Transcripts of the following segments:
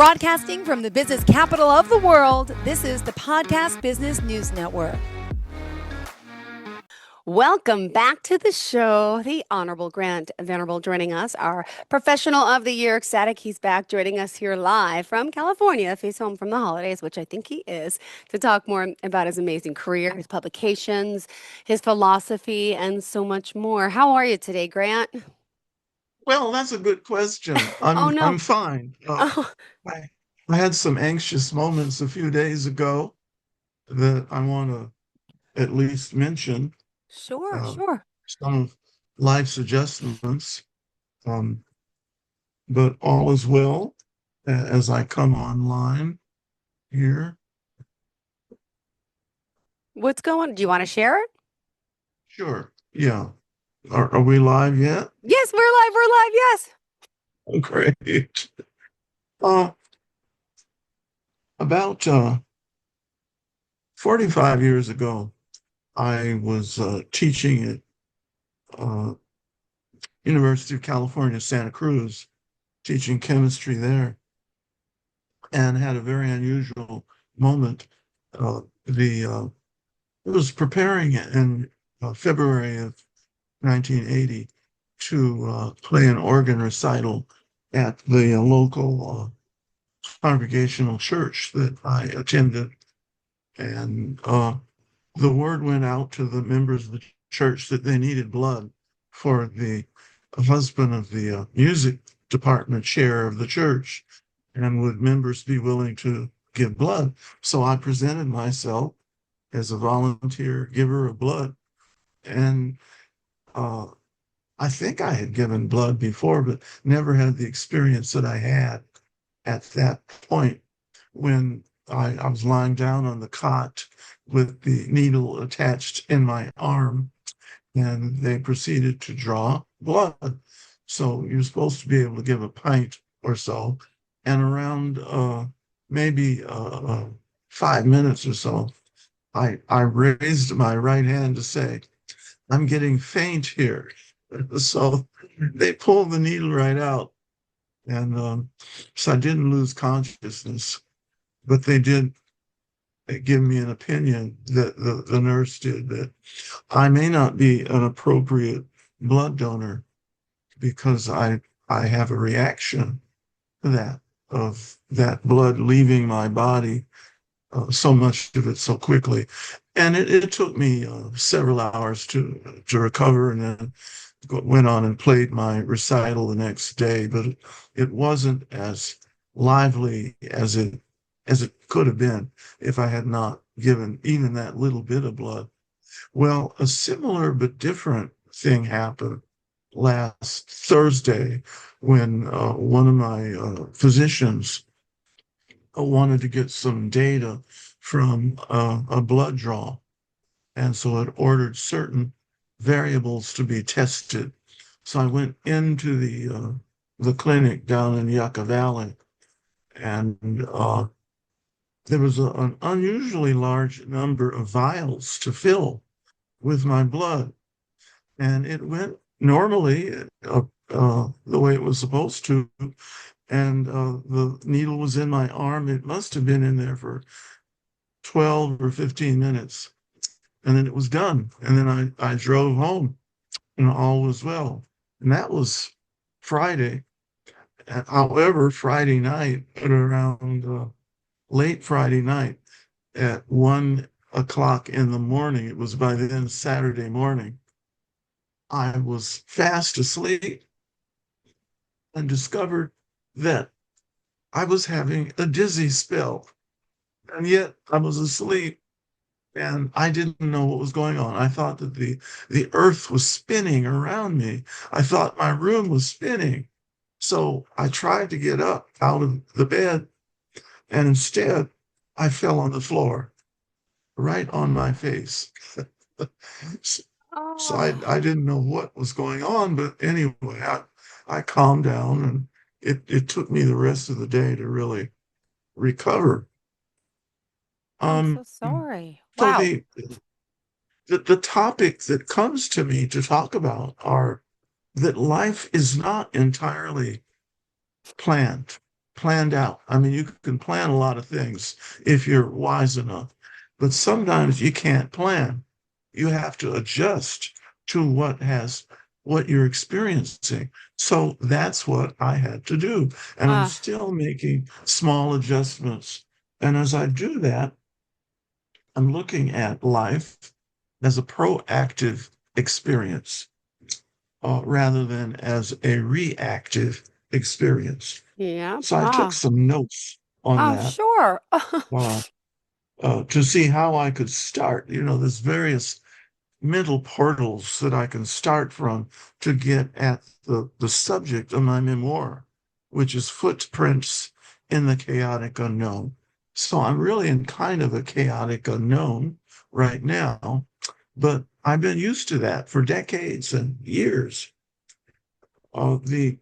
Broadcasting from the business capital of the world, this is the Podcast Business News Network. Welcome back to the show. The Honorable Grant Venerable joining us, our Professional of the Year. Ecstatic he's back joining us here live from California, if he's home from the holidays, which I think he is, to talk more about his amazing career, his publications, his philosophy, and so much more. How are you today, Grant? Well, that's a good question. Oh, I'm no. fine. Oh, I I had some anxious moments a few days ago that I want to at least mention. sure, Uh, sure. some of life's adjustments, um, but all is well as I come online here. What's going on? Do you want to share it? Sure. Yeah. Are we live yet? Yes, we're live. We're live. Yes. Great. Uh, about 45 years ago, I was teaching at uh, University of California, Santa Cruz, teaching chemistry there, and had a very unusual moment. It was preparing in February of 1980 to play an organ recital at the local congregational church that I attended, and the word went out to the members of the church that they needed blood for the husband of the music department chair of the church. And would members be willing to give blood? So I presented myself as a volunteer giver of blood. And uh, I think I had given blood before, but never had the experience that I had at that point when I was lying down on the cot with the needle attached in my arm, and they proceeded to draw blood. So you're supposed to be able to give a pint or so, and around maybe 5 minutes or so, I raised my right hand to say, "I'm getting faint here." So they pulled the needle right out, and so I didn't lose consciousness, but they did give me an opinion that the nurse did that I may not be an appropriate blood donor because I have a reaction to that, of that blood leaving my body, so much of it so quickly. And it took me several hours to recover, and then went on and played my recital the next day, but it wasn't as lively as it could have been if I had not given even that little bit of blood. Well, a similar but different thing happened last Thursday when one of my physicians wanted to get some data from a blood draw. And so it ordered certain variables to be tested. So I went into the clinic down in Yucca Valley, and there was an unusually large number of vials to fill with my blood, and it went normally the way it was supposed to. And the needle was in my arm. It must have been in there for 12 or 15 minutes. And then it was done. And then I drove home and all was well. And that was Friday. However, Friday night, at around late Friday night at 1 o'clock in the morning, it was by then Saturday morning, I was fast asleep and discovered that I was having a dizzy spell. And yet I was asleep and I didn't know what was going on. I thought that the earth was spinning around me. I thought my room was spinning. So I tried to get up out of the bed, and instead I fell on the floor, right on my face. So I Oh, didn't know what was going on, but anyway, I calmed down, and it took me the rest of the day to really recover. I'm so Um, sorry. so Wow. the topic that comes to me to talk about are that life is not entirely planned. planned out. I mean, you can plan a lot of things if you're wise enough, but sometimes you can't plan. You have to adjust to what you're experiencing. So that's what I had to do. And I'm Ah, still making small adjustments. And as I do that, I'm looking at life as a proactive experience rather than as a reactive experience. yeah. So I took Ah, some notes on that sure. uh, to see how I could start. There's various mental portals that I can start from to get at the subject of my memoir, which is footprints in the chaotic unknown. So I'm really in kind of a chaotic unknown right now, but I've been used to that for decades and years. The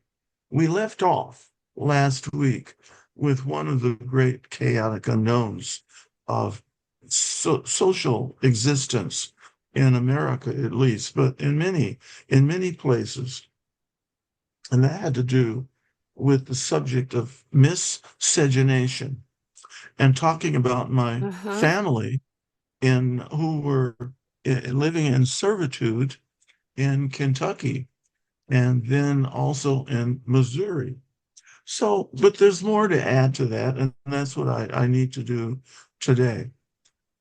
We left off last week with one of the great chaotic unknowns of social existence in America, at least, but in many places, and that had to do with the subject of miscegenation and talking about my Uh-huh. family in who were living in servitude in Kentucky and then also in Missouri. So, but there's more to add to that, and that's what I need to do today.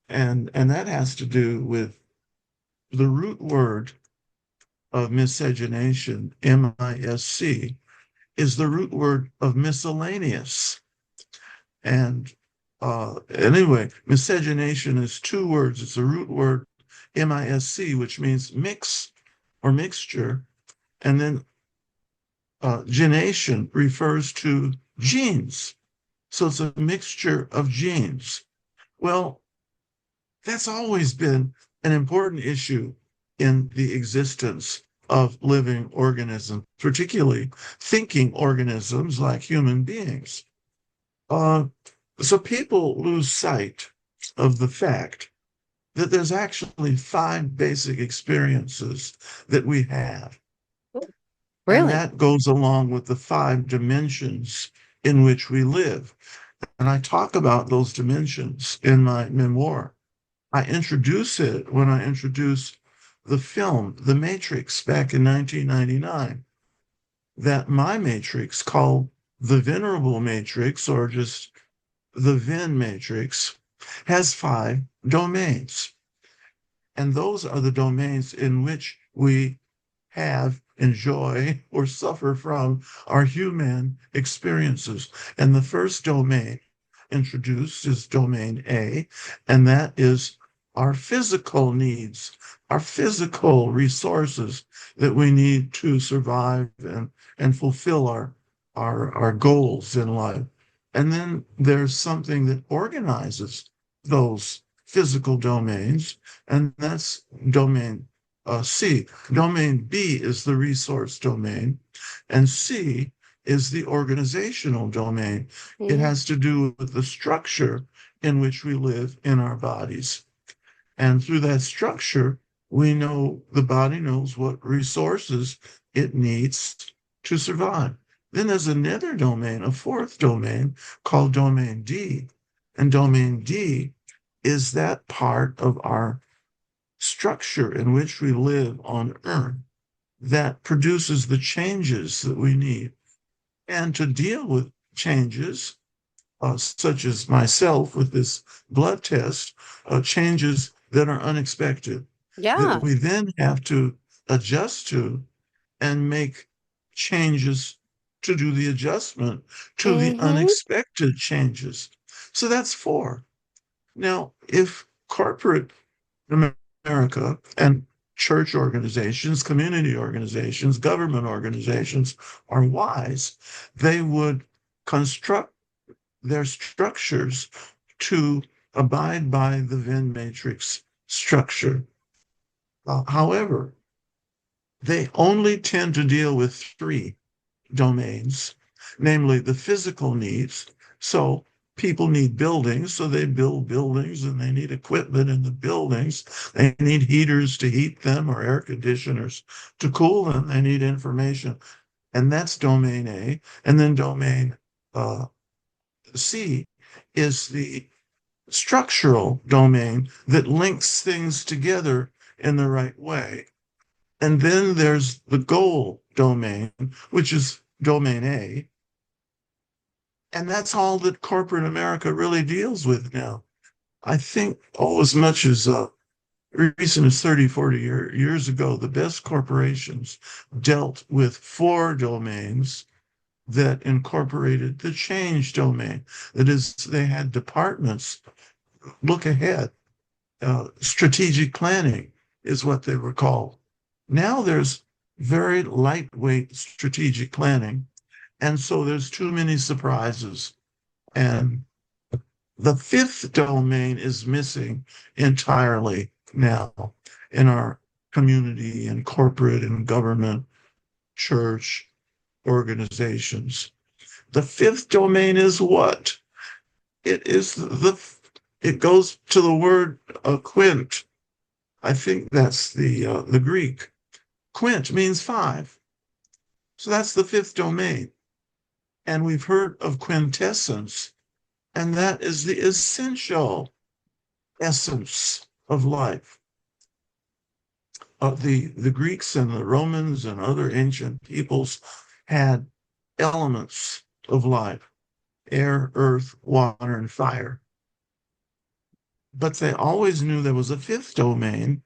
And that has to do with the root word of miscegenation, MISC, is the root word of miscellaneous. And anyway, miscegenation is two words. It's a root word, MISC, which means mix or mixture. And then genation refers to genes. So it's a mixture of genes. Well, that's always been an important issue in the existence of living organisms, particularly thinking organisms like human beings. Uh, so people lose sight of the fact that there's actually five basic experiences that we have. And Really? that goes along with the five dimensions in which we live. And I talk about those dimensions in my memoir. I introduce it when I introduce the film, The Matrix, back in 1999, that my matrix, called the Venerable Matrix, or just the Ven Matrix, has five domains. And those are the domains in which we have, enjoy, or suffer from our human experiences. And the first domain introduced is domain A, and that is our physical needs, our physical resources that we need to survive and fulfill our goals in life. And then there's something that organizes those physical domains, and that's domain C. Domain B is the resource domain, and C is the organizational domain. It Mm-hmm. has to do with the structure in which we live in our bodies. And through that structure, we know the body knows what resources it needs to survive. Then there's another domain, a fourth domain called domain D. And domain D is that part of our structure in which we live on Earth that produces the changes that we need. And to deal with changes, such as myself with this blood test, changes that are unexpected, that Yeah. we then have to adjust to and make changes to do the adjustment to the Mm-hmm. unexpected changes. So that's four. Now, if corporate America and church organizations, community organizations, government organizations are wise, they would construct their structures to abide by the Venn matrix structure. However, they only tend to deal with three domains, namely the physical needs. So people need buildings, so they build buildings and they need equipment in the buildings. They need heaters to heat them or air conditioners to cool them. They need information. And that's domain A. And then domain C is the structural domain that links things together in the right way. And then there's the goal domain, which is domain A. And that's all that corporate America really deals with now. I think, oh, as much as recent as 30, 40 years ago, the best corporations dealt with four domains that incorporated the change domain. That is, they had departments look ahead. Strategic planning is what they were called. Now there's very lightweight strategic planning. And so there's too many surprises. And the fifth domain is missing entirely now in our community and corporate and government, church, organizations. The fifth domain is what? It is it goes to the word quint. I think that's the Greek. Quint means five. So that's the fifth domain. And we've heard of quintessence, and that is the essential essence of life. The Greeks and the Romans and other ancient peoples had elements of life: air, earth, water, and fire. But they always knew there was a fifth domain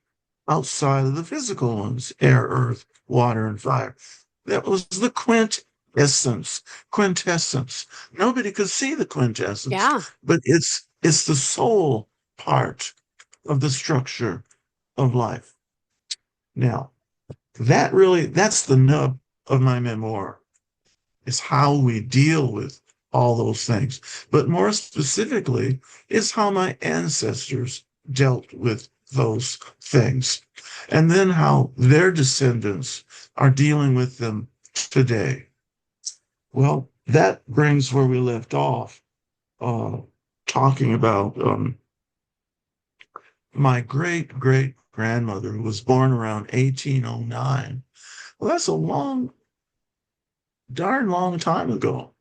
outside of the physical ones: air, earth, water, and fire. That was the quintessence. Nobody could see the quintessence, Yeah. but it's the soul part of the structure of life. Now, that's the nub of my memoir, is how we deal with all those things. But more specifically, is how my ancestors dealt with those things, and then how their descendants are dealing with them today. Well, that brings where we left off, uh, talking about my great great grandmother, who was born around 1809. Well, that's a darn long time ago.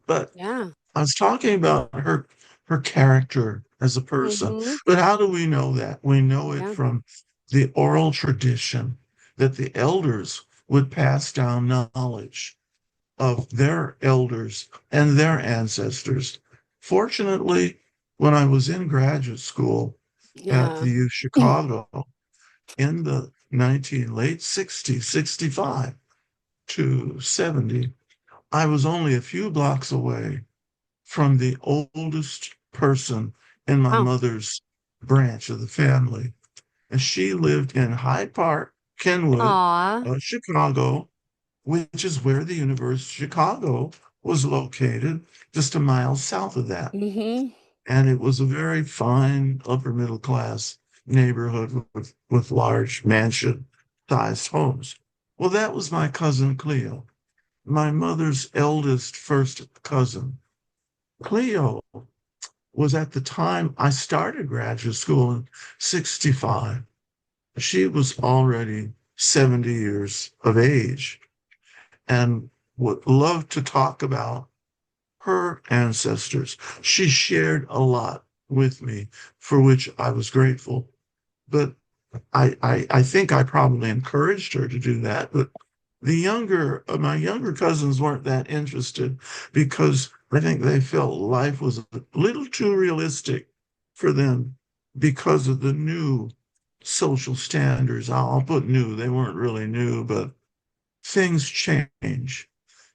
But Yeah. I was talking about her character as a person. Mm-hmm. But how do we know that? We know it Yeah. from the oral tradition that the elders would pass down knowledge of their elders and their ancestors. Fortunately, when I was in graduate school at Yeah. the U Chicago in the late 60s, 65 to 70, I was only a few blocks away from the oldest person in my Wow. mother's branch of the family. And she lived in Hyde Park, Kenwood, Aw. Chicago, which is where the University of Chicago was located, just a mile south of that. Mm-hmm. And it was a very fine upper middle class neighborhood with large mansion sized homes. Well, that was my cousin Cleo, my mother's eldest first cousin. Cleo was, at the time I started graduate school in 65. She was already 70 years of age and would love to talk about her ancestors. She shared a lot with me, for which I was grateful. But I think I probably encouraged her to do that. But my younger cousins weren't that interested, because I think they felt life was a little too realistic for them because of the new social standards. I'll put new, they weren't really new, but things change.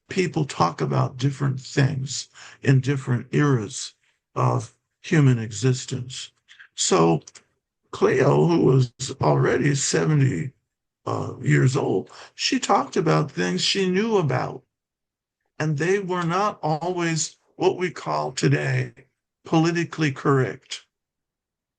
People talk about different things in different eras of human existence. So Cleo, who was already 70 years old, she talked about things she knew about, and they were not always what we call today politically correct.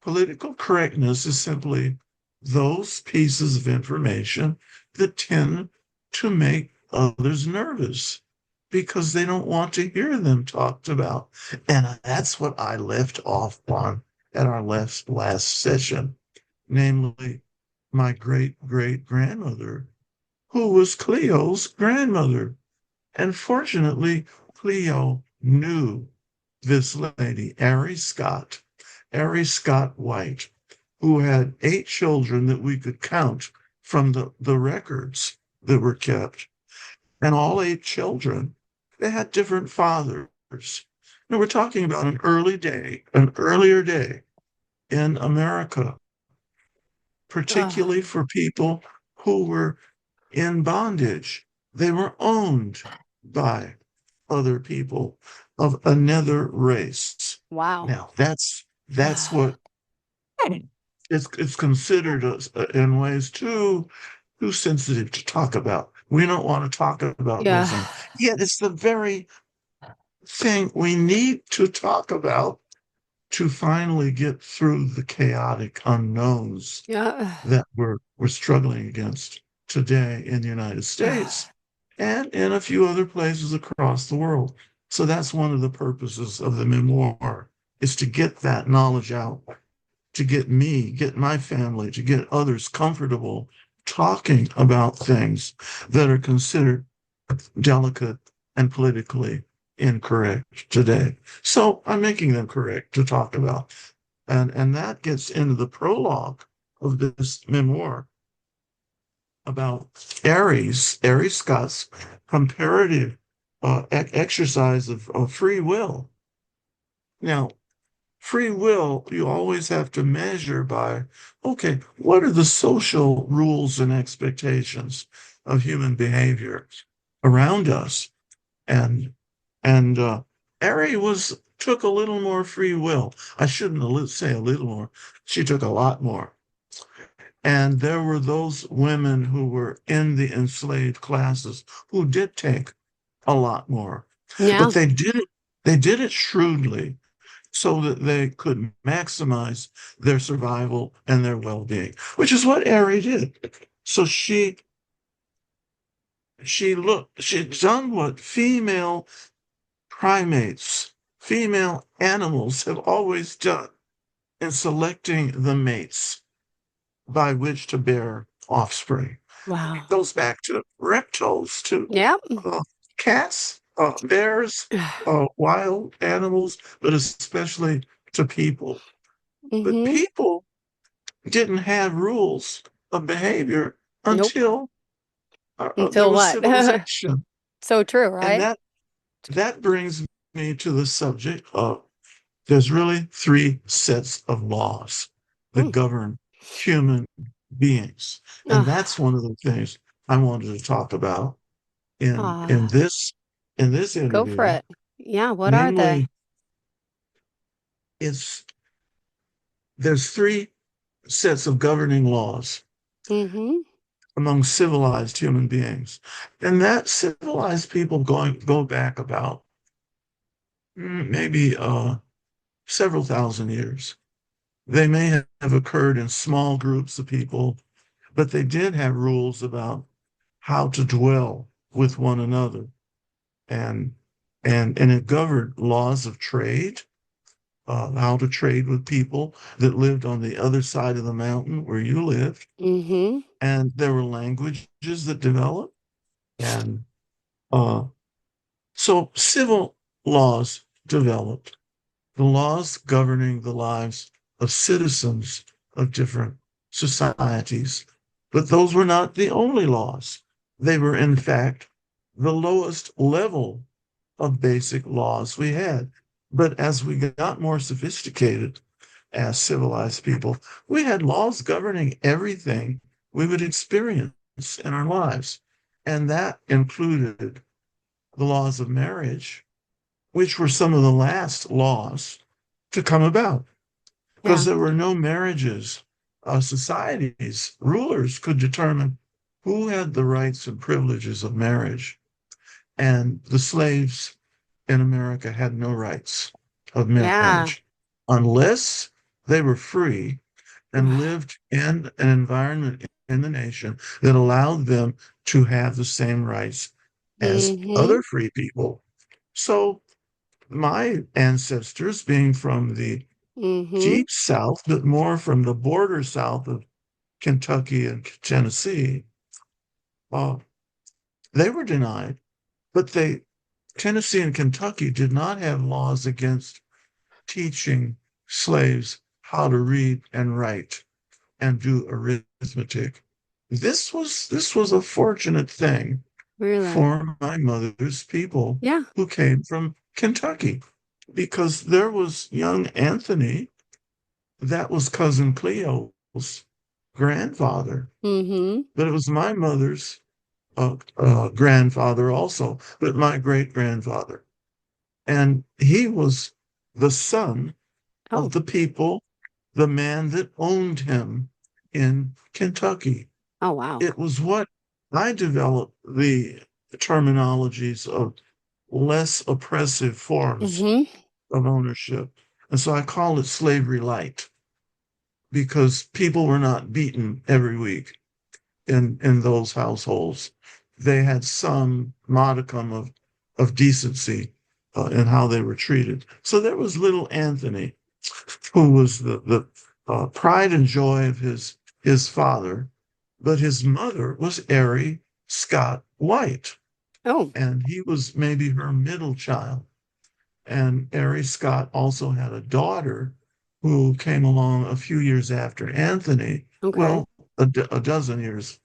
Political correctness is simply those pieces of information that tend to make others nervous because they don't want to hear them talked about. And that's what I left off on at our last session, namely my great great grandmother, who was Cleo's grandmother. And fortunately, Cleo knew this lady, Ari Scott White, who had 8 children that we could count from the records that were kept. And all 8 children, they had different fathers. Now we're talking about an earlier day in America, Oh, particularly for people who were in bondage. They were owned by other people of another race. wow. Now that's what it's considered in ways too sensitive to talk about. We don't want to talk about Yeah. those things. Yet it's the very thing we need to talk about to finally get through the chaotic unknowns Yeah. that we're struggling against today in the United States and in a few other places across the world. So that's one of the purposes of the memoir is to get that knowledge out, to get me, get my family, to get others comfortable talking about things that are considered delicate and politically incorrect today. So I'm making them correct to talk about. And that gets into the prologue of this memoir about Aries Scott's comparative exercise of free will. Now, free will, you always have to measure by, okay, what are the social rules and expectations of human behavior around us? And Ari was took a little more free will. I shouldn't say a little more. She took a lot more. And there were those women who were in the enslaved classes who did take a lot more, but Yeah. they did it shrewdly so that they could maximize their survival and their well-being, which is what Ari did. So she'd done what female animals have always done in selecting the mates by which to bear offspring. It Wow. goes back to reptiles, to Yep. uh, cats, bears, wild animals, but especially to people. But Mm-hmm. people didn't have rules of behavior Nope. until there Until was what? civilization. So true, And right? that brings me to the subject of there's really 3 sets of laws that Mm. govern human beings. And that's Ah, one of the things I wanted to talk about in in ah, this in this go for interview. it. Yeah, what are they? Namely, it's there's 3 sets of governing laws Mm-hmm. among civilized human beings. And that civilized people go back about maybe several thousand years. They may have occurred in small groups of people, but they did have rules about how to dwell with one another. And and it governed laws of trade, how to trade with people that lived on the other side of the mountain where you lived. Mm-hmm. And there were languages that developed. And uh, so civil laws developed, the laws governing the lives of citizens of different societies. But those were not the only laws. They were, in fact, the lowest level of basic laws we had. But as we got more sophisticated as civilized people, we had laws governing everything we would experience in our lives. And that included the laws of marriage, which were some of the last laws to come about because Yeah. there were no marriages. Societies, rulers could determine who had the rights and privileges of marriage. And the slaves in America had no rights of Yeah. marriage unless they were free and lived in an environment in the nation that allowed them to have the same rights as Mm-hmm. other free people. So my ancestors, being from the Mm-hmm. deep South, but more from the border South of Kentucky and Tennessee, uh, they were denied, but Tennessee and Kentucky did not have laws against teaching slaves how to read and write and do arithmetic. This was a fortunate thing Really? for my mother's people Yeah. who came from Kentucky, because there was young Anthony, that was cousin Cleo's grandfather, Mm-hmm. but it was my mother's grandfather also, but my great grandfather. And he was the son of Oh. the people, the man that owned him in Kentucky. Oh, wow. It was what I developed the terminologies of less oppressive forms Mm-hmm. of ownership. And so I call it slavery light, because people were not beaten every week in those households. They had some modicum of decency in how they were treated. So there was little Anthony, who was the pride and joy of his father, but his mother was Ari Scott White, Oh. and he was maybe her middle child. And Ari Scott also had a daughter who came along a few years after Anthony, Okay. well, a dozen years.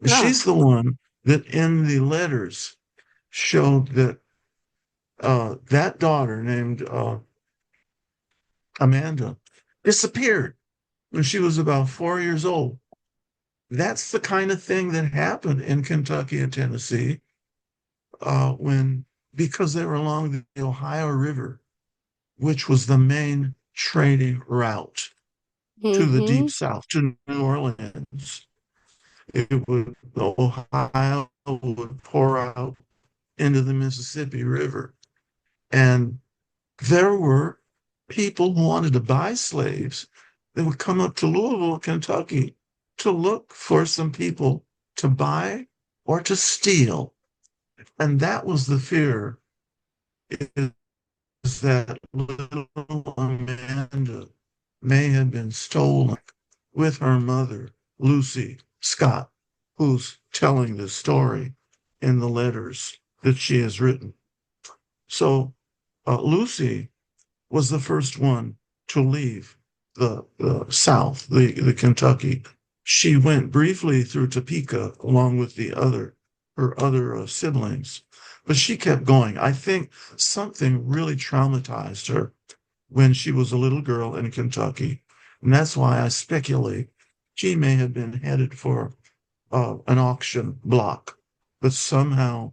Oh. She's the one that in the letters showed that that daughter named Amanda disappeared when she was about 4 years old. That's the kind of thing that happened in Kentucky and Tennessee when, because they were along the Ohio River, which was the main trading route to the Mm-hmm. deep south, to New Orleans. The Ohio would pour out into the Mississippi River. And there were people who wanted to buy slaves that would come up to Louisville, Kentucky, to look for some people to buy or to steal. And that was the fear, is that little Amanda may have been stolen with her mother, Lucy Scott, who's telling this story in the letters that she has written. So Lucy was the first one to leave the South, the Kentucky. She went briefly through Topeka along with her other siblings, but she kept going. I think something really traumatized her when she was a little girl in Kentucky, and that's why I speculate she may have been headed for an auction block, but somehow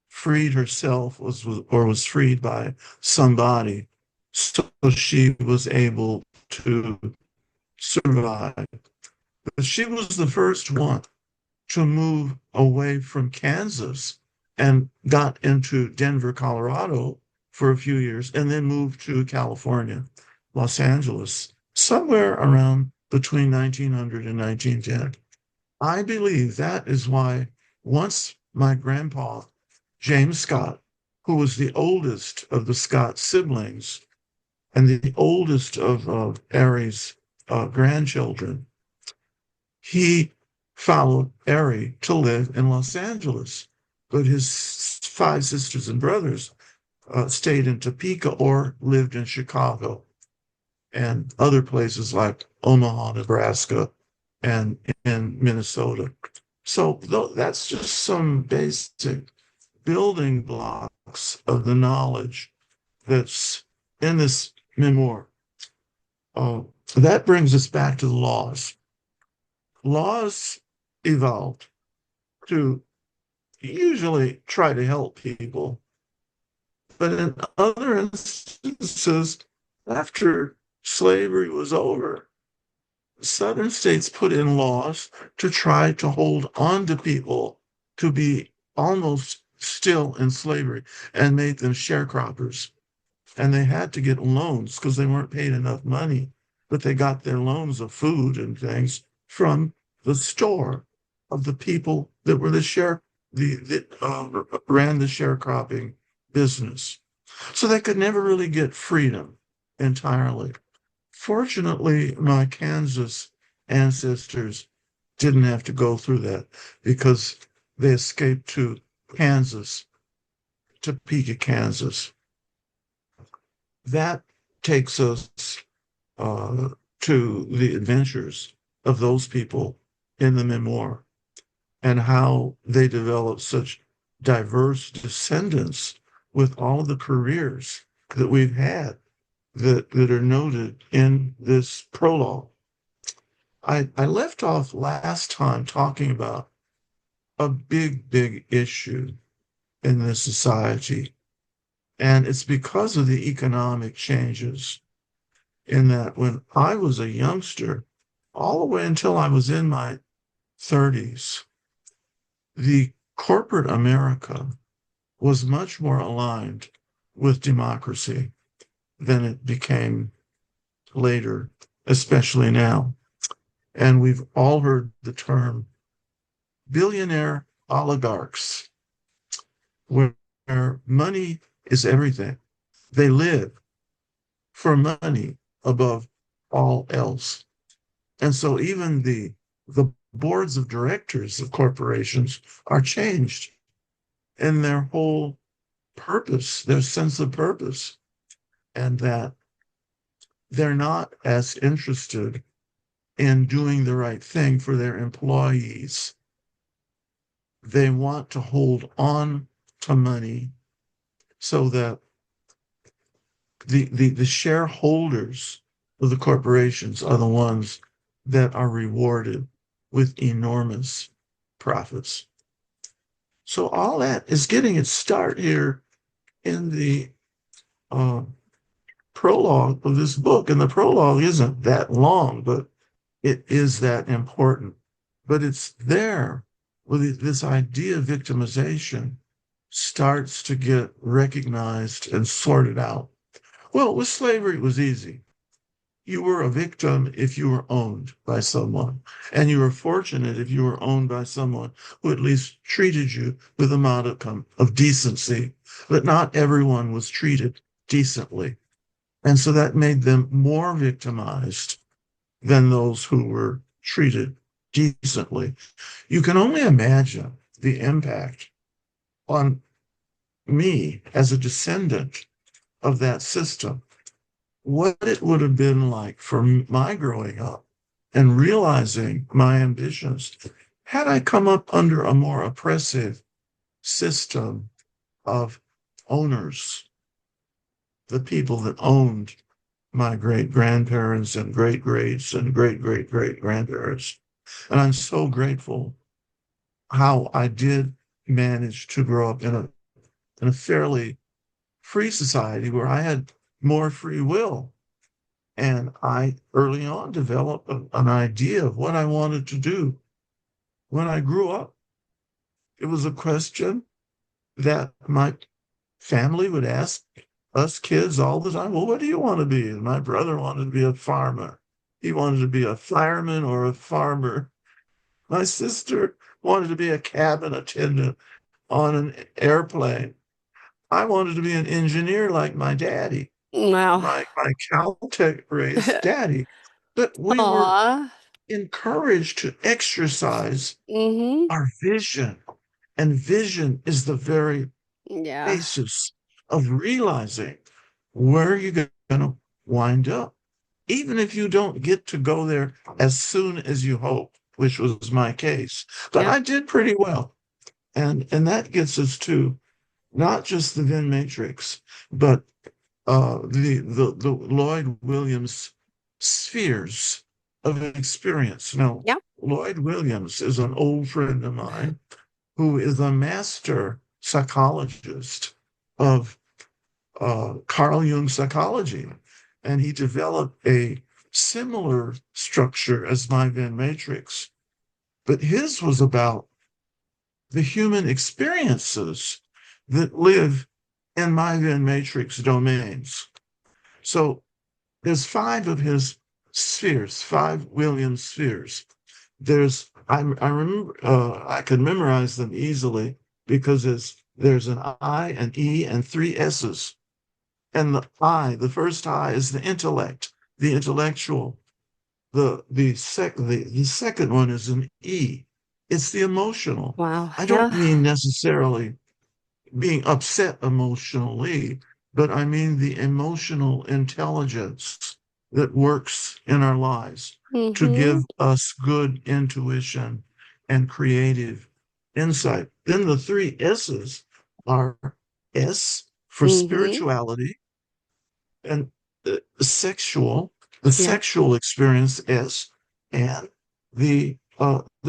freed herself, or was freed by somebody, so she was able to survive. But she was the first one to move away from Kansas and got into Denver, Colorado for a few years, and then moved to California, Los Angeles, somewhere around between 1900 and 1910. I believe that is why, once my grandpa, James Scott, who was the oldest of the Scott siblings and the oldest of Aries' grandchildren, he followed Ari to live in Los Angeles. But his five sisters and brothers stayed in Topeka or lived in Chicago and other places like Omaha, Nebraska, and in Minnesota. So that's just some basic building blocks of the knowledge that's in this memoir. Uh, that brings us back to the laws. Laws evolved to usually try to help people, but in other instances, after slavery was over, Southern states put in laws to try to hold on to people to be almost still in slavery, and made them sharecroppers. And they had to get loans because they weren't paid enough money, but they got their loans of food and things from the store of the people that were that ran the sharecropping business. So they could never really get freedom entirely. Fortunately, my Kansas ancestors didn't have to go through that, because they escaped to Kansas Topeka, Kansas. That takes us uh, to the adventures of those people in the memoir and how they developed such diverse descendants with all the careers that we've had that are noted in this prologue. I left off last time talking about a big issue in this society, and it's because of the economic changes. In that, when I was a youngster, all the way until I was in my 30s, the corporate America was much more aligned with democracy than it became later, especially now. And we've all heard the term billionaire oligarchs, where money is everything. They live for money above all else. And so even the boards of directors of corporations are changed in their whole purpose, their sense of purpose, and that they're not as interested in doing the right thing for their employees. They want to hold on to money so that the shareholders of the corporations are the ones that are rewarded with enormous profits. So all that is getting its start here in the uh, prologue of this book. And the prologue isn't that long, but it is that important. But it's there where this idea of victimization starts to get recognized and sorted out. Well, with slavery, it was easy. You were a victim if you were owned by someone, and you were fortunate if you were owned by someone who at least treated you with a modicum of decency. But not everyone was treated decently. And so that made them more victimized than those who were treated decently. You can only imagine the impact on me as a descendant of that system, what it would have been like for my growing up and realizing my ambitions had I come up under a more oppressive system of owners, the people that owned my great grandparents and great greats and great grandparents. And I'm so grateful how I did manage to grow up in a fairly free society where I had more free will. And I early on developed an idea of what I wanted to do when I grew up. It was a question that my family would ask us kids all the time. Well, what do you want to be? And my brother wanted to be a farmer. He wanted to be a fireman or a farmer. My sister wanted to be a cabin attendant on an airplane. I wanted to be an engineer like my daddy, Wow. my Caltech raised daddy. But we were Aw. encouraged to exercise Mm-hmm. our vision. And vision is the very Yeah. basis of realizing where you're going to wind up. Even if you don't get to go there as soon as you hope, which was my case. But Yep. I did pretty well. And that gets us to not just the Venn matrix, but the Lloyd Williams spheres of experience. Now, Yep. Lloyd Williams is an old friend of mine who is a master psychologist of Carl Jung psychology, and he developed a similar structure as my Venn matrix, but his was about the human experiences that live in my Venn matrix domains. So there's five of his spheres, five Williams spheres. I remember, I could memorize them easily because there's an I, an E, and three S's. And the first I is the intellect, the intellectual. The second one is an E. It's the emotional. Wow. I don't Yeah. mean necessarily being upset emotionally, but I mean the emotional intelligence that works in our lives to Mm-hmm. give us good intuition and creative insight. Then the three S's are S for Mm-hmm. spirituality and sexual, the Yeah. sexual experience S, and the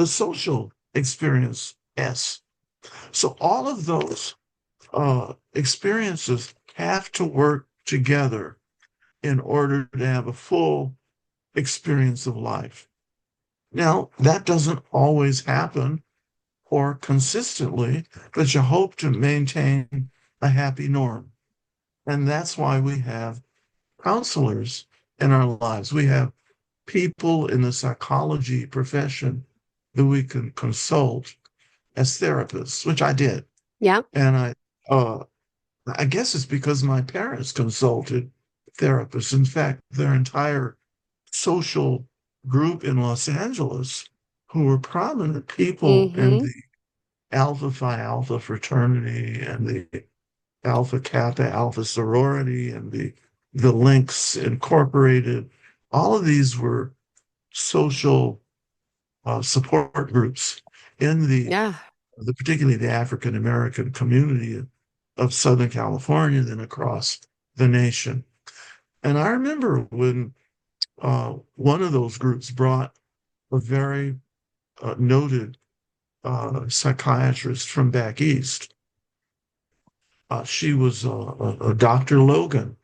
social experience S. So all of those experiences have to work together in order to have a full experience of life. Now, that doesn't always happen or consistently, but you hope to maintain a happy norm. And that's why we have counselors in our lives. We have people in the psychology profession that we can consult as therapists, which I did. Yeah. And uh, I guess it's because my parents consulted therapists. In fact, their entire social group in Los Angeles, who were prominent people in Mm-hmm. the Alpha Phi Alpha fraternity and the Alpha Kappa Alpha sorority and the Links Incorporated, all of these were social support groups in Yeah. particularly the African American community of Southern California, then across the nation. And I remember when one of those groups brought a very noted psychiatrist from back east. She was a Dr. Logan,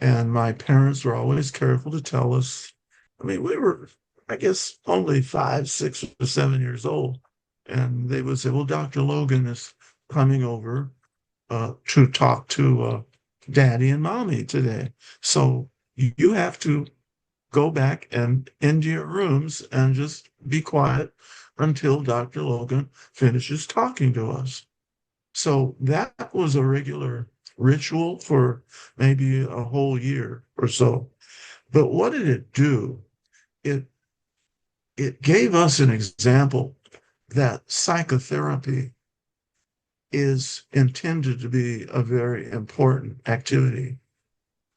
and my parents were always careful to tell us. I mean, we were, I guess, only 5, 6, or 7 years old, and they would say, "Well, Dr. Logan is coming over to talk to daddy and mommy today. So you have to go back and into your rooms and just be quiet until Dr. Logan finishes talking to us." So that was a regular ritual for maybe a whole year or so. But what did it do? It it gave us an example that psychotherapy is intended to be a very important activity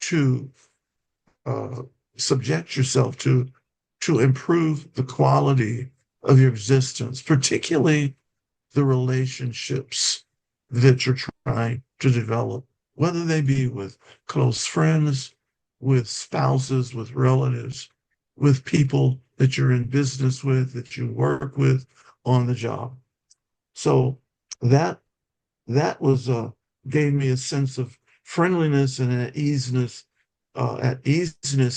to uh, subject yourself to improve the quality of your existence, particularly the relationships that you're trying to develop, whether they be with close friends, with spouses, with relatives, with people that you're in business with, that you work with on the job. So that that was gave me a sense of friendliness and at easiness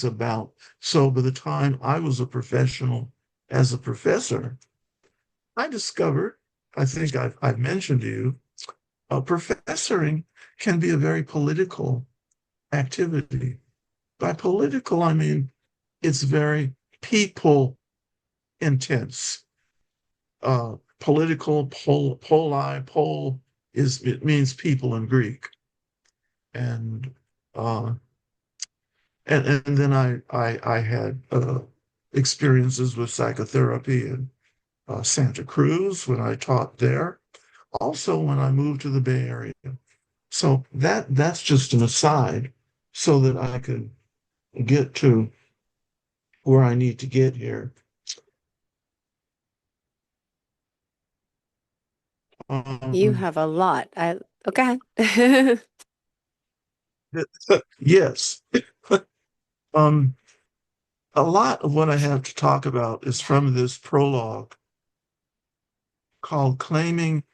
about. So by the time I was a professional as a professor, I discovered, I think I've mentioned to you, professoring can be a very political activity. By political, I mean it's very people intense. Political, pol is it means people in Greek. And uh, and then I had experiences with psychotherapy in Santa Cruz when I taught there. Also, when I moved to the Bay Area. So that's just an aside, so that I could get to where I need to get here. You Um, have a lot. Okay. ahead. yes, um, a lot of what I have to talk about is from this prologue called "Claiming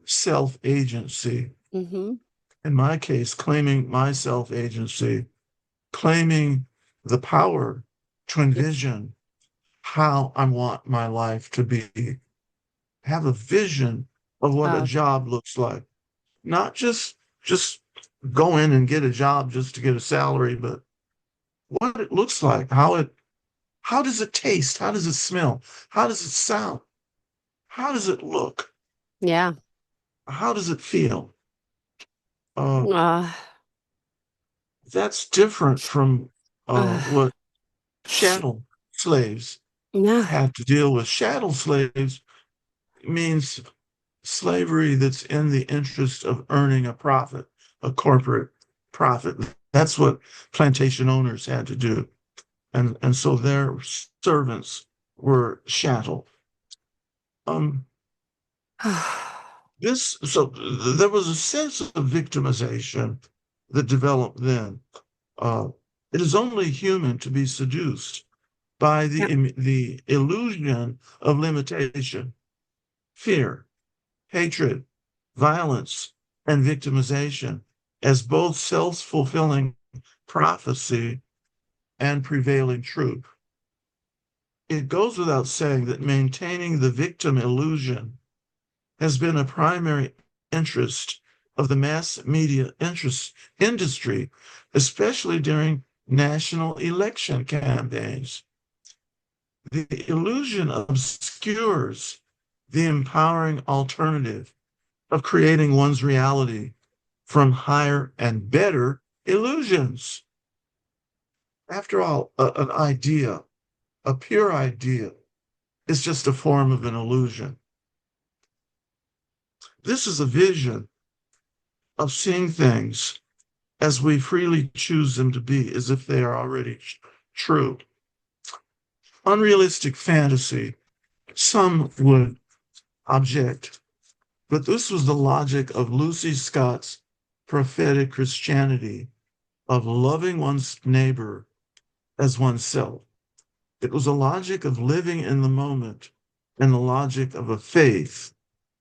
Self-Agency." Mm-hmm. In my case, claiming my self-agency, claiming the power to Yeah. envision how I want my life to be, have a vision of what a Uh, job looks like. Not just go in and get a job just to get a salary, but what it looks like, how does it taste? How does it smell? How does it sound? How does it look? yeah. How does it feel? Uh, Uh, that's different from uh, what chattel slaves yeah. have to deal with. Chattel slaves means slavery that's in the interest of earning a profit, a corporate profit. That's what plantation owners had to do. And so their servants were chattel. Um, there was a sense of victimization that developed then. Uh, it is only human to be seduced by Yeah. the illusion of limitation, fear, hatred, violence, and victimization as both self-fulfilling prophecy and prevailing truth. It goes without saying that maintaining the victim illusion has been a primary interest of the mass media industry, especially during national election campaigns. The illusion obscures the empowering alternative of creating one's reality from higher and better illusions. After all, an idea, a pure idea, is just a form of an illusion. This is a vision of seeing things as we freely choose them to be, as if they are already true. Unrealistic fantasy, some would object, but this was the logic of Lucy Scott's prophetic Christianity of loving one's neighbor as oneself. It was a logic of living in the moment and the logic of a faith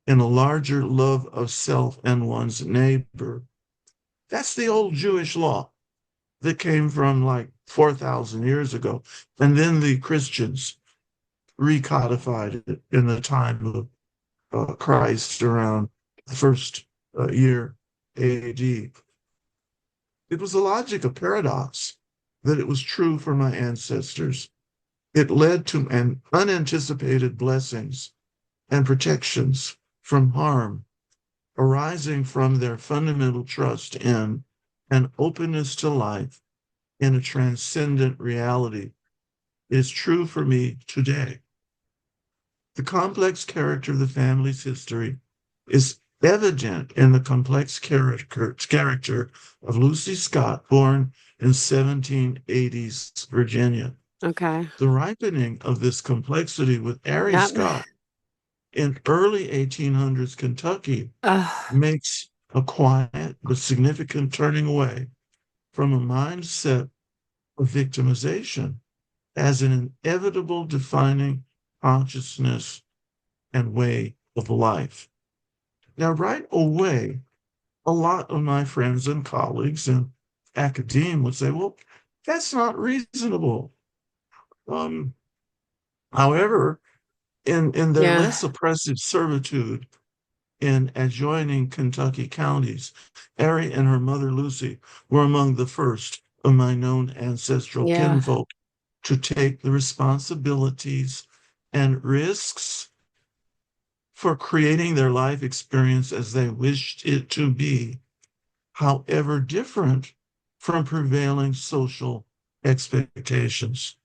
in a larger love of self and one's neighbor. That's the old Jewish law that came from like 4,000 years ago. And then the Christians recodified it in the time of Christ around the first year AD. It was a logic of paradox that it was true for my ancestors. It led to an unanticipated blessings and protections from harm arising from their fundamental trust in and openness to life in a transcendent reality is true for me today. The complex character of the family's history is evident in the complex character of Lucy Scott, born in 1780s Virginia. Okay. The ripening of this complexity with Ari Yep. Scott in early 1800s Kentucky Ugh. makes a quiet but significant turning away from a mindset of victimization as an inevitable defining consciousness and way of life. Now, right away, a lot of my friends and colleagues and academe would say, well, that's not reasonable. Um, however, in their Yeah. less oppressive servitude in adjoining Kentucky counties, Ari and her mother Lucy were among the first of my known ancestral Yeah. kinfolk to take the responsibilities and risks for creating their life experience as they wished it to be, however different from prevailing social expectations.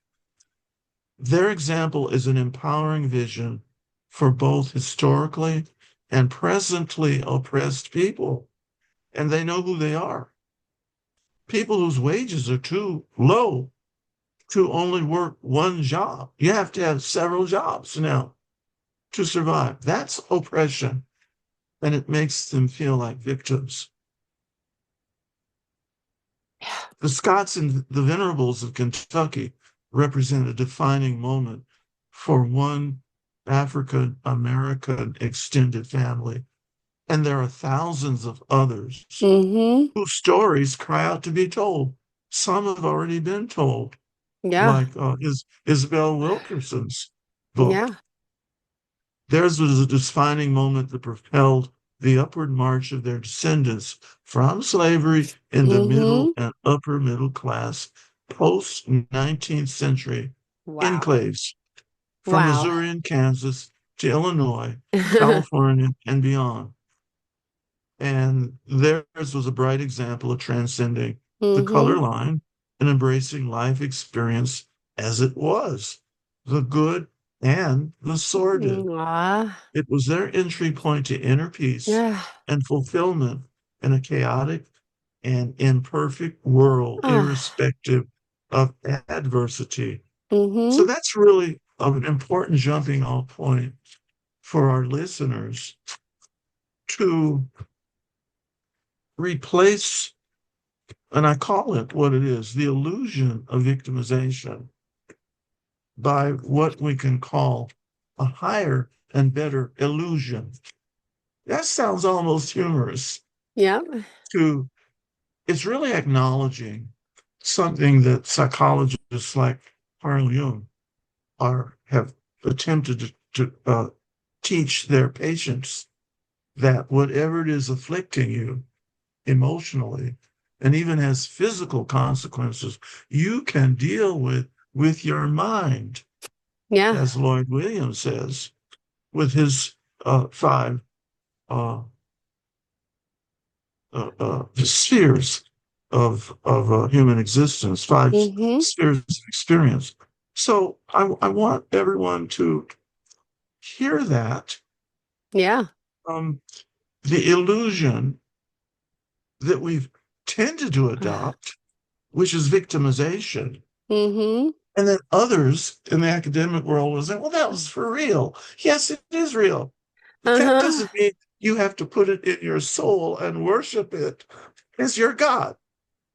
Their example is an empowering vision for both historically and presently oppressed people, and they know who they are. People whose wages are too low to only work one job. You have to have several jobs now to survive. That's oppression, and it makes them feel like victims. The Scots and the Venerables of Kentucky represent a defining moment for one African American extended family. And there are thousands of others Mm-hmm. whose stories cry out to be told. Some have already been told, Yeah. like Isabel Wilkerson's book. Yeah. Theirs was a defining moment that propelled the upward march of their descendants from slavery into Mm-hmm. middle and upper middle class post 19th century Wow. enclaves from Wow. Missouri and Kansas to Illinois, California, and beyond. And theirs was a bright example of transcending the color Mm-hmm. line and embracing life experience as it was, the good, and the sordid. Ah, It was their entry point to inner peace yeah. and fulfillment in a chaotic and imperfect world, Ah, irrespective of adversity. So mm-hmm. that's really an important jumping off point for our listeners to replace, and I call it what it is, the illusion of victimization by what we can call a higher and better illusion. That sounds almost humorous Yeah. to it's really acknowledging something that psychologists like Carl Jung have attempted to teach their patients that whatever it is afflicting you emotionally and even has physical consequences, you can deal with your mind, Yeah. as Lloyd Williams says, with his five uh, spheres of human existence, five Mm-hmm. spheres of experience. So I want everyone to hear that Yeah. um, the illusion that we've tended to adopt, which is victimization, Mm-hmm. and then others in the academic world will say, "Well, that was for real." Yes, it is real, but that Uh-huh. doesn't mean you have to put it in your soul and worship it as your God.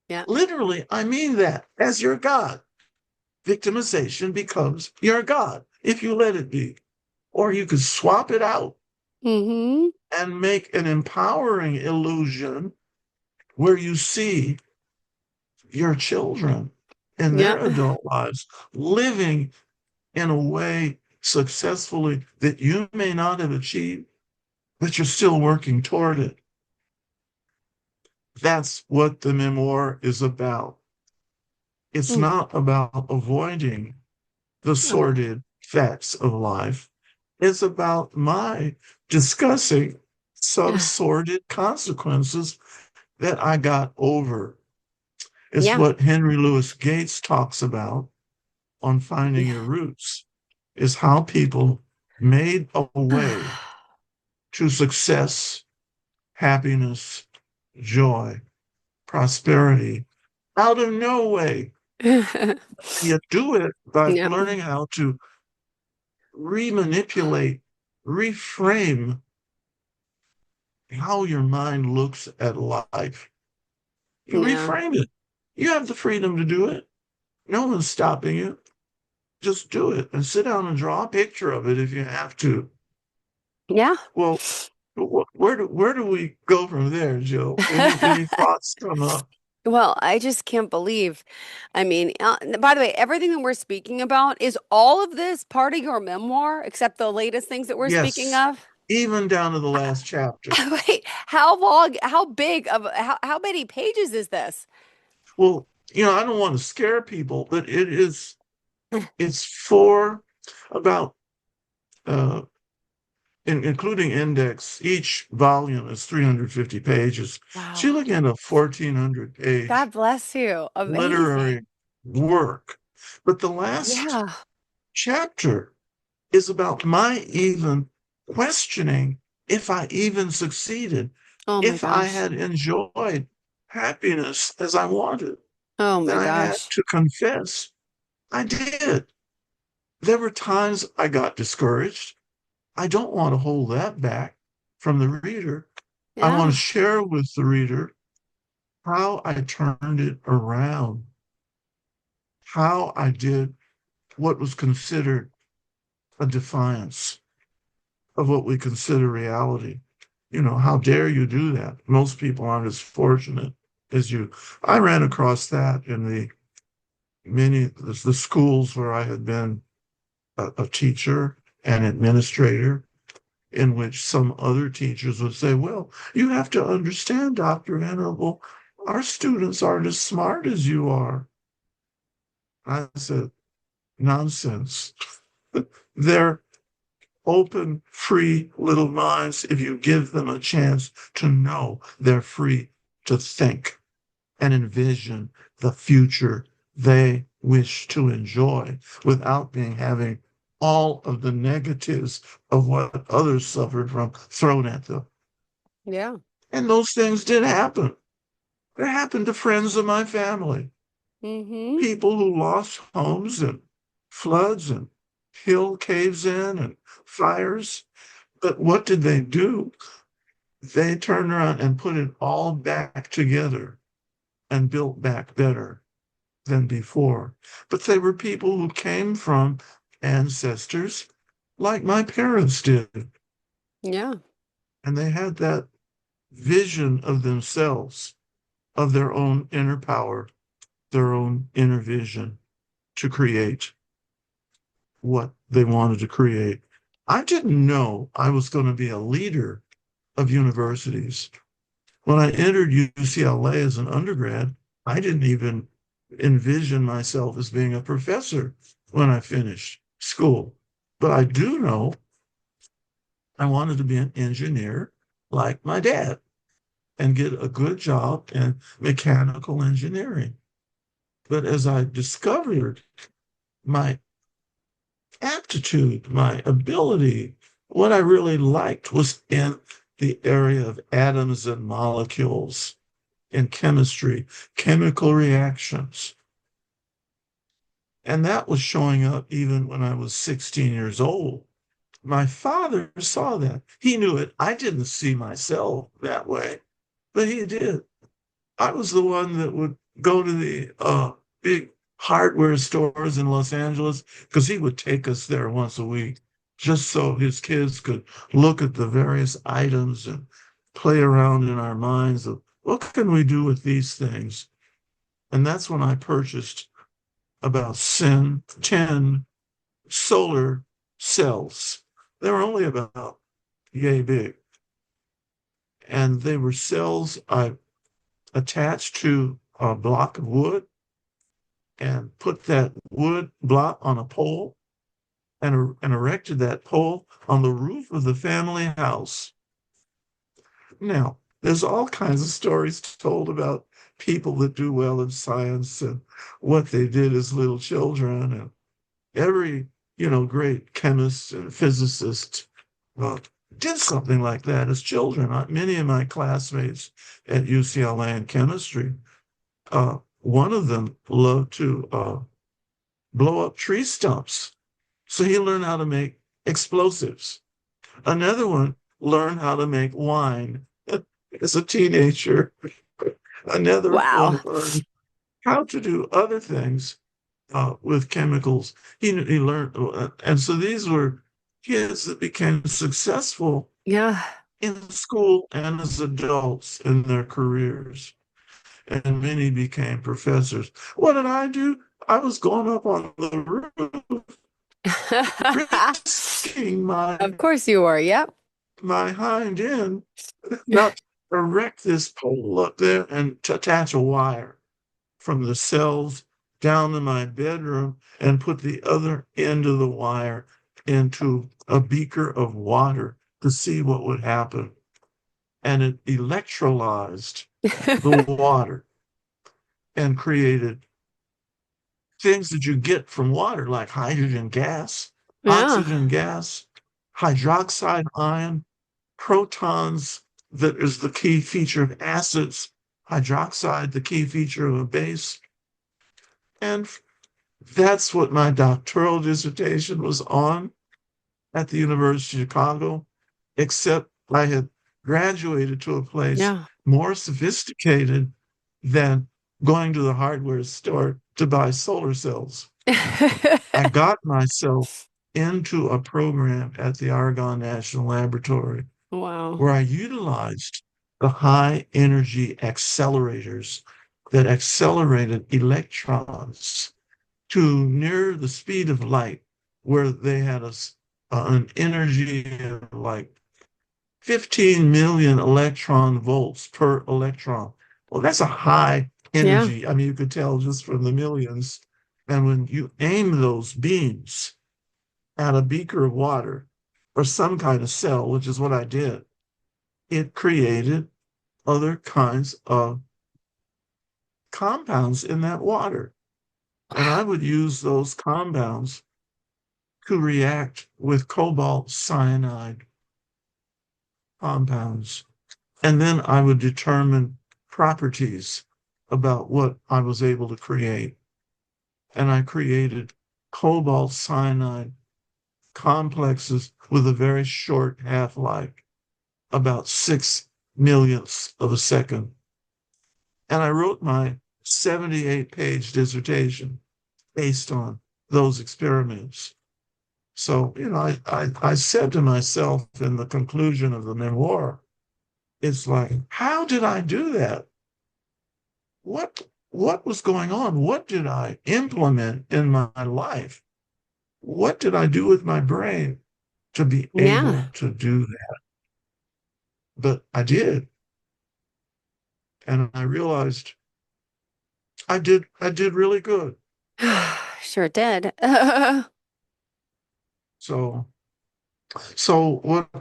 Yeah. Literally, I mean that as your God. Victimization becomes your God if you let it be. Or you could swap it out Mm-hmm. and make an empowering illusion where you see your children in Yeah. their adult lives living in a way successfully that you may not have achieved, but you're still working toward it. That's what the memoir is about. It's Mm. not about avoiding the Oh. sordid facts of life. It's about my discussing some Yeah. sordid consequences that I got over. It's Yeah. what Henry Louis Gates talks about on Finding Your Yeah. Roots, is how people made a way to success, happiness, joy, prosperity out of no way. And you do it by Yeah. learning how to remanipulate, reframe how your mind looks at life. You Yeah. reframe it. You have the freedom to do it. No one's stopping you. Just do it and sit down and draw a picture of it if you have to. Yeah. Well, where do we go from there, Jill? Any thoughts come up? Well, I just can't believe. I mean, by the way, everything that we're speaking about is all of this part of your memoir, except the latest things that we're speaking Yes, of? even down to the last chapter. Wait, how long, how big of, how many pages is this? Well, I don't want to scare people, but it's for about uh, including index, each volume is 350 pages. So Wow. you're looking at a 1,400 God page bless you. Amazing. literary work. But the last Yeah. chapter is about my even questioning if I even succeeded, Oh my if I gosh. had enjoyed happiness as I wanted. Oh Then my I had gosh. to confess I did. There were times I got discouraged. I don't want to hold that back from the reader. I want to Yeah. share with the reader how I turned it around, how I did what was considered a defiance of what we consider reality. How dare you do that? Most people aren't as fortunate as you. I ran across that in the schools where I had been a teacher and administrator, in which some other teachers would say, "Well, you have to understand, Dr. Venerable, our students aren't as smart as you are." I said, "Nonsense. They're open, free little minds if you give them a chance to know they're free to think and envision the future they wish to enjoy without being having all of the negatives of what others suffered from thrown at them. Yeah. And those things did happen. It happened to friends of my family, Mm-hmm. people who lost homes and floods and hill caves in and fires. But what did they do? They turned around and put it all back together and built back better than before. But they were people who came from ancestors like my parents did. Yeah. And they had that vision of themselves, of their own inner power, their own inner vision to create what they wanted to create. I didn't know I was going to be a leader of universities. When I entered UCLA as an undergrad, I didn't even envision myself as being a professor when I finished school. But I do know I wanted to be an engineer like my dad and get a good job in mechanical engineering. But as I discovered my aptitude, my ability, what I really liked was in the area of atoms and molecules in chemistry, chemical reactions. And that was showing up even when I was 16 years old. My father saw that. He knew it. I didn't see myself that way, but he did. I was the one that would go to the big hardware stores in Los Angeles because he would take us there once a week just so his kids could look at the various items and play around in our minds of what can we do with these things. And that's when I purchased about 10 solar cells. They were only about yay big. And they were cells I attached to a block of wood and put that wood block on a pole and erected that pole on the roof of the family house. Now, there's all kinds of stories told about people that do well in science and what they did as little children. And every, great chemist and physicist uh, did something like that as children. Many of my classmates at UCLA in chemistry, one of them loved to blow up tree stumps. So he learned how to make explosives. Another one learned how to make wine as a teenager. Another one Wow. learned how to do other things with chemicals. He learned, and so these were kids that became successful Yeah. in school and as adults in their careers. And many became professors. What did I do? I was going up on the roof, risking Of course you were. Yep. my hind end, not erect this pole up there and to attach a wire from the cells down in my bedroom and put the other end of the wire into a beaker of water to see what would happen. And it electrolyzed the water and created things that you get from water, like hydrogen gas, Yeah. oxygen gas, hydroxide ion, protons, that is the key feature of acids, hydroxide, the key feature of a base. And that's what my doctoral dissertation was on at the University of Chicago, except I had graduated to a place Yeah. more sophisticated than going to the hardware store to buy solar cells. I got myself into a program at the Argonne National Laboratory Wow. where I utilized the high energy accelerators that accelerated electrons to near the speed of light, where they had an energy of like 15 million electron volts per electron. Well, that's a high Yeah. energy. I mean, you could tell just from the millions. And when you aim those beams at a beaker of water or some kind of cell, which is what I did, it created other kinds of compounds in that water. And I would use those compounds to react with cobalt cyanide compounds. And then I would determine properties about what I was able to create. And I created cobalt cyanide complexes with a very short half-life, about 6 millionths of a second. And I wrote my 78-page dissertation based on those experiments. So, I said to myself in the conclusion of the memoir, it's like, how did I do that? What was going on? What did I implement in my life? What did I do with my brain to be able Yeah. to do that? But I did. And I realized I did really good. Sure did. So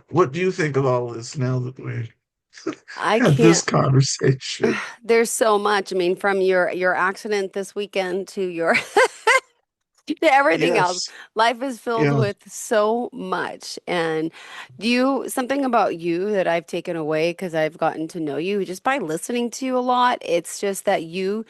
what do you think of all this now that we I had this can't. conversation? There's so much. I mean, from your accident this weekend to your to everything else, Yes. life is filled Yeah. with so much. And something about you that I've taken away because I've gotten to know you just by listening to you a lot, it's just that you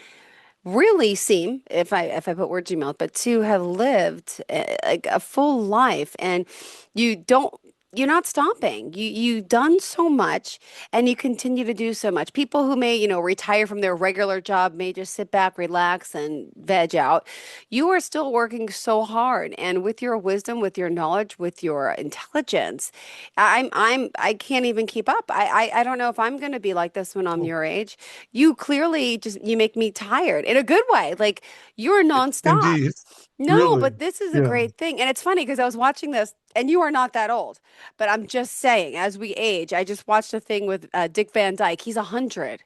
really seem, if I put words in your mouth, but to have lived like a full life, and you don't. You're not stopping. You've done so much, and you continue to do so much. People who may, retire from their regular job may just sit back, relax, and veg out. You are still working so hard, and with your wisdom, with your knowledge, with your intelligence, I can't even keep up. I don't know if I'm going to be like this when I'm Oh, your age. You clearly just you make me tired in a good way. Like you're nonstop. indeed. No, Really. but this is a Yeah. great thing. And it's funny because I was watching this and you are not that old. But I'm just saying, as we age, I just watched a thing with Dick Van Dyke. He's 100.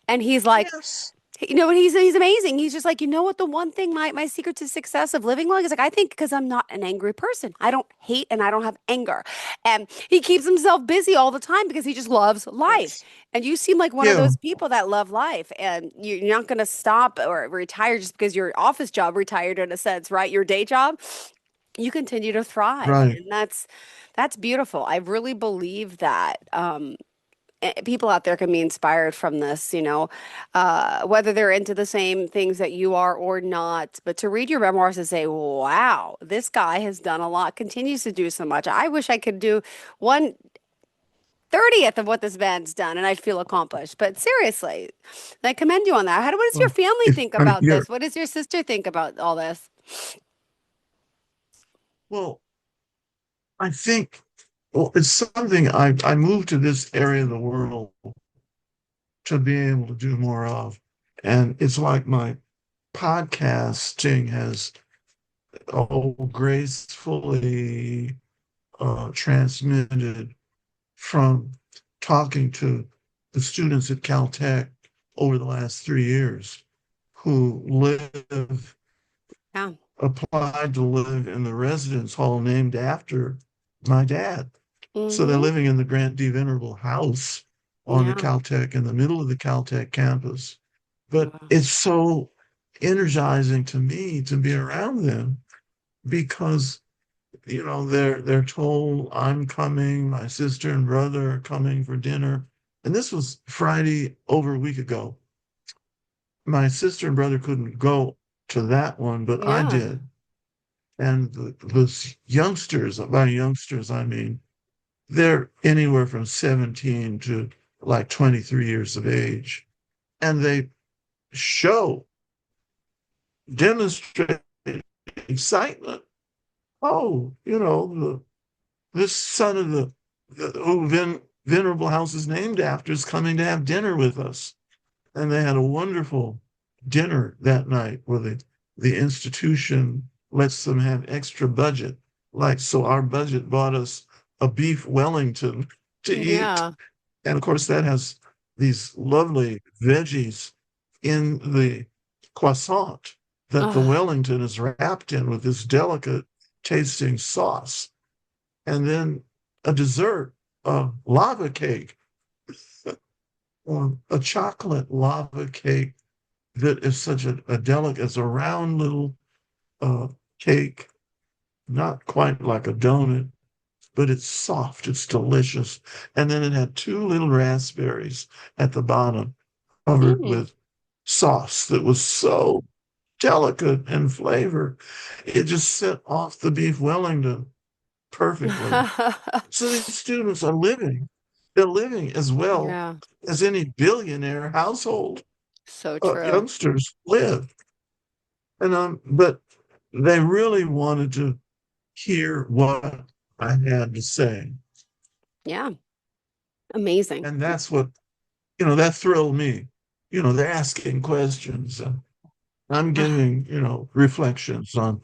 And he's like, Yes. and he's amazing. He's just like, you know what, the one thing my secret to success of living long is like, I think because I'm not an angry person. I don't hate and I don't have anger. And he keeps himself busy all the time because he just loves life. Yes. And you seem like one of Yeah. those people that love life and you're not going to stop or retire just because your office job retired in a sense, right? Your day job, you continue to thrive. Right. And that's beautiful. I really believe that. People out there can be inspired from this, whether they're into the same things that you are or not. But to read your memoirs and say, wow, this guy has done a lot, continues to do so much. I wish I could do 1/30th of what this man's done and I'd feel accomplished. But seriously, I commend you on that. What does your Well, family if think I mean, about you're this? What does your sister think about all this? well, I think it's something I moved to this area of the world to be able to do more of. And it's like my podcasting has gracefully transmitted from talking to the students at Caltech over the last 3 years who Yeah. applied to live in the residence hall named after my dad. So they're Mm-hmm. living in the Grant D. Venerable house on the Yeah. Caltech, in the middle of the Caltech campus. But Wow. it's so energizing to me to be around them because they're told I'm coming, my sister and brother are coming for dinner. And this was Friday over a week ago. My sister and brother couldn't go to that one, but I Yeah. did. And the youngsters, by youngsters, I mean, they're anywhere from 17 to like 23 years of age. And they show, demonstrate excitement. Oh, this son of who Venerable House is named after is coming to have dinner with us. And they had a wonderful dinner that night where the institution lets them have extra budget. Like, so our budget bought us a beef Wellington to eat. Yeah. And of course, that has these lovely veggies in the croissant that the Oh, Wellington is wrapped in with this delicate tasting sauce. And then a dessert, a lava cake, or a chocolate lava cake that is such a delicate, it's a round little uh, cake not quite like a donut, but it's soft, it's delicious. And then it had two little raspberries at the bottom, covered Mm. with sauce that was so delicate in flavor. It just set off the beef Wellington perfectly. So these students are living. They're living as well Yeah, as any billionaire household so true. youngsters live. And but they really wanted to hear what I had to say. Yeah, amazing. And that's what, that thrilled me. They're asking questions. And I'm giving, reflections on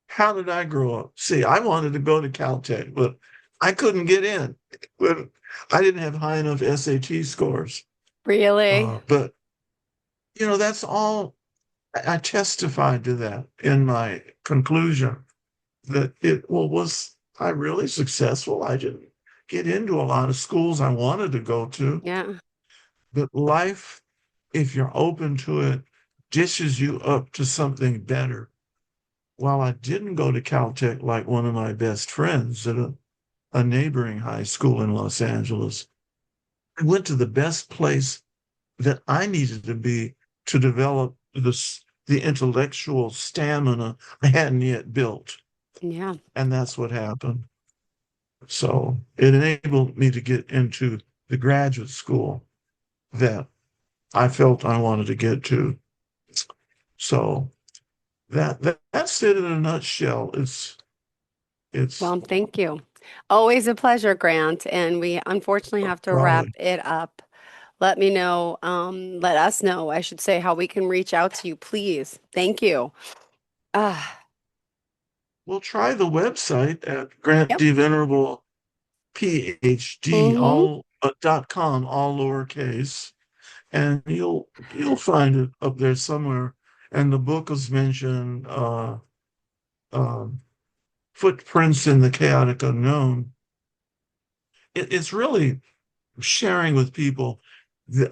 how did I grow up? See, I wanted to go to Caltech, but I couldn't get in. But I didn't have high enough SAT scores. Really? But, that's all I testified to that in my conclusion that was I really successful? I didn't get into a lot of schools I wanted to go to, Yeah, but life, if you're open to it, dishes you up to something better. While I didn't go to Caltech like one of my best friends at a neighboring high school in Los Angeles, I went to the best place that I needed to be to develop the intellectual stamina I hadn't yet built. yeah, And that's what happened. So it enabled me to get into the graduate school that I felt I wanted to get to. So that's it in a nutshell. It's well, thank you. Always a pleasure, Grant. And we unfortunately have to wrap Raleigh. it up. Let us know, I should say, how we can reach out to you, please. Thank you. Ah, We'll try the website at yep. grantdvenerable PhD Mm-hmm. all .com, all lowercase, and you'll find it up there somewhere. And the book is mentioned, um, Footprints in the Chaotic Unknown. It's really sharing with people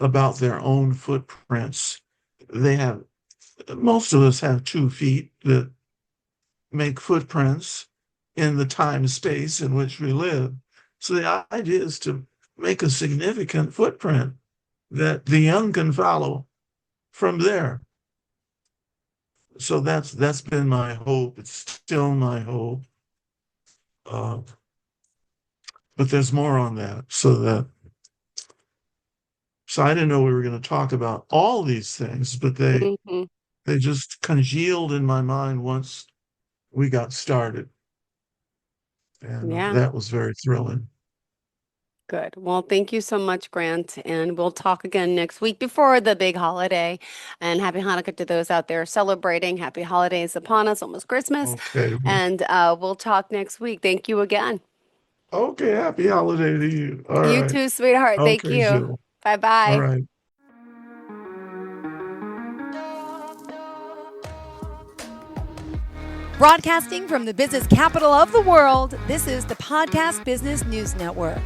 about their own footprints. They have Most of us have 2 feet that make footprints in the time space in which we live. So the idea is to make a significant footprint that the young can follow from there. So that's been my hope. It's still my hope. Uh, but there's more on that. So I didn't know we were going to talk about all these things, but Mm-hmm. they just congealed in my mind once we got started, and Yeah, that was very thrilling. good. Well, thank you so much, Grant. And we'll talk again next week before the big holiday. And happy Hanukkah to those out there celebrating. Happy holidays upon us, almost Christmas. Okay. And we'll talk next week. Thank you again. Okay. Happy holiday to you. All You right. too, sweetheart. Thank Okay, you. Jill. Bye All bye. right. Broadcasting from the business capital of the world, this is the Podcast Business News Network.